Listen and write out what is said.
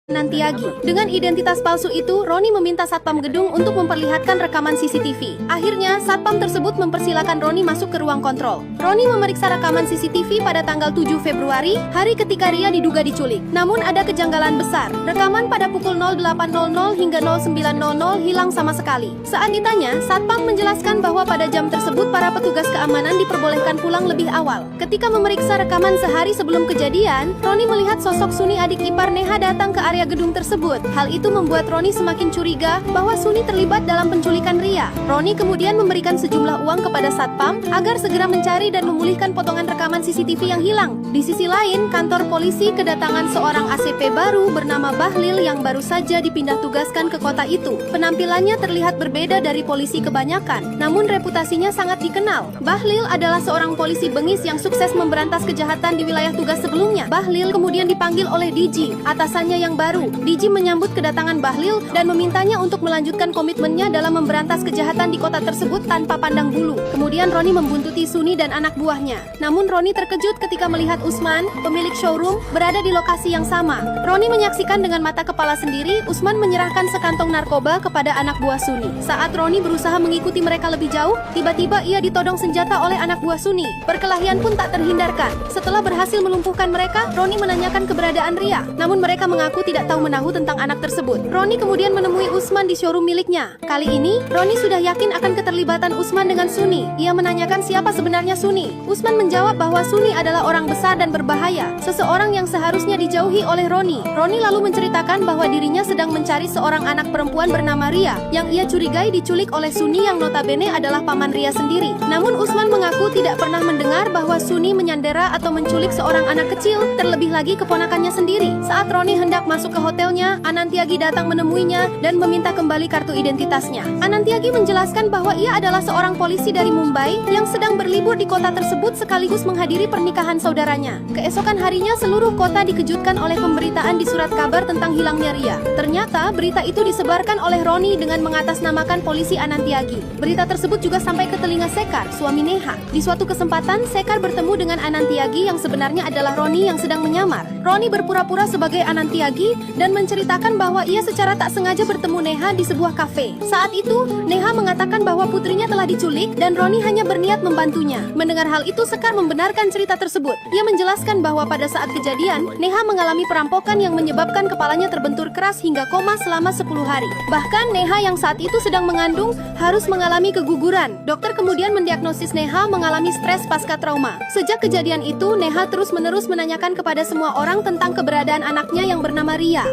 Nantiagi. Dengan identitas palsu itu, Roni meminta satpam gedung untuk memperlihatkan rekaman CCTV. Akhirnya, satpam tersebut mempersilahkan Roni masuk ke ruang kontrol. Roni memeriksa rekaman CCTV pada tanggal 7 Februari, hari ketika Ria diduga diculik. Namun ada kejanggalan besar. Rekaman pada pukul 08.00 hingga 09.00 hilang sama sekali. Saat ditanya, satpam menjelaskan bahwa pada jam tersebut para petugas keamanan diperbolehkan pulang lebih awal. Ketika memeriksa rekaman sehari sebelum kejadian, Roni melihat sosok Suni adik ipar Neha datang ke area gedung tersebut. Hal itu membuat Roni semakin curiga bahwa Suni terlibat dalam penculikan Ria. Roni kemudian memberikan sejumlah uang kepada satpam agar segera mencari dan memulihkan potongan rekaman CCTV yang hilang. Di sisi lain, kantor polisi kedatangan seorang ACP baru bernama Bahlil yang baru saja dipindah tugaskan ke kota itu. Penampilannya terlihat berbeda dari polisi kebanyakan, namun reputasinya sangat dikenal. Bahlil adalah seorang polisi bengis yang sukses memberantas kejahatan di wilayah tugas sebelumnya. Bahlil kemudian dipanggil oleh Diji, atasannya yang baru. Diji menyambut kedatangan Bahlil dan memintanya untuk melanjutkan komitmennya dalam memberantas kejahatan di kota tersebut tanpa pandang bulu. Kemudian Roni membuntuti Suni dan anak buahnya. Namun Roni terkejut ketika melihat Usman, pemilik showroom, berada di lokasi yang sama. Roni menyaksikan dengan mata kepala sendiri Usman menyerahkan sekantong narkoba kepada anak buah Suni. Saat Roni berusaha mengikuti mereka lebih jauh, tiba-tiba ia ditodong senjata oleh anak buah Suni. Perkelahian pun tak terhindarkan. Setelah berhasil melumpuhkan mereka, Roni menanyakan keberadaan Ria. Namun mereka mengaku tidak tahu menahu tentang anak tersebut. Roni kemudian menemui Usman di showroom miliknya. Kali ini, Roni sudah yakin akan keterlibatan Usman dengan Suni. Ia menanyakan siapa sebenarnya Suni. Usman menjawab bahwa Suni adalah orang besar dan berbahaya, seseorang yang seharusnya dijauhi oleh Roni. Roni lalu menceritakan bahwa dirinya sedang mencari seorang anak perempuan bernama Ria, yang ia curigai diculik oleh Suni yang notabene adalah paman Ria sendiri. Namun Usman mengaku tidak pernah mendengar bahwa Suni menyandera atau menculik seorang anak kecil, terlebih lagi keponakannya sendiri. Saat Roni hendak masuk ke hotelnya, Anantiagi datang menemuinya dan meminta kembali kartu identitasnya. Anantiagi menjelaskan bahwa ia adalah seorang polisi dari Mumbai yang sedang berlibur di kota tersebut sekaligus menghadiri pernikahan saudaranya. Keesokan harinya seluruh kota dikejutkan oleh pemberitaan di surat kabar tentang hilangnya Ria. Ternyata berita itu disebarkan oleh Roni dengan mengatasnamakan polisi Anantiagi. Berita tersebut juga sampai ke telinga Sekar, suami Neha. Di suatu kesempatan, Sekar bertemu dengan Anantiagi yang sebenarnya adalah Roni yang sedang menyamar. Roni berpura-pura sebagai Anantiagi dan menceritakan bahwa ia secara tak sengaja bertemu Neha di sebuah kafe. Saat itu, Neha mengatakan bahwa putrinya telah diculik dan Roni hanya berniat membantunya. Mendengar hal itu, Sekar membenarkan cerita tersebut. Ia menjelaskan bahwa pada saat kejadian, Neha mengalami perampokan yang menyebabkan kepalanya terbentur keras hingga koma selama 10 hari. Bahkan Neha yang saat itu sedang mengandung harus mengalami keguguran. Dokter kemudian mendiagnosis Neha mengalami stres pasca trauma. Sejak kejadian itu, Neha terus-menerus menanyakan kepada semua orang tentang keberadaan anaknya yang bernama Ria.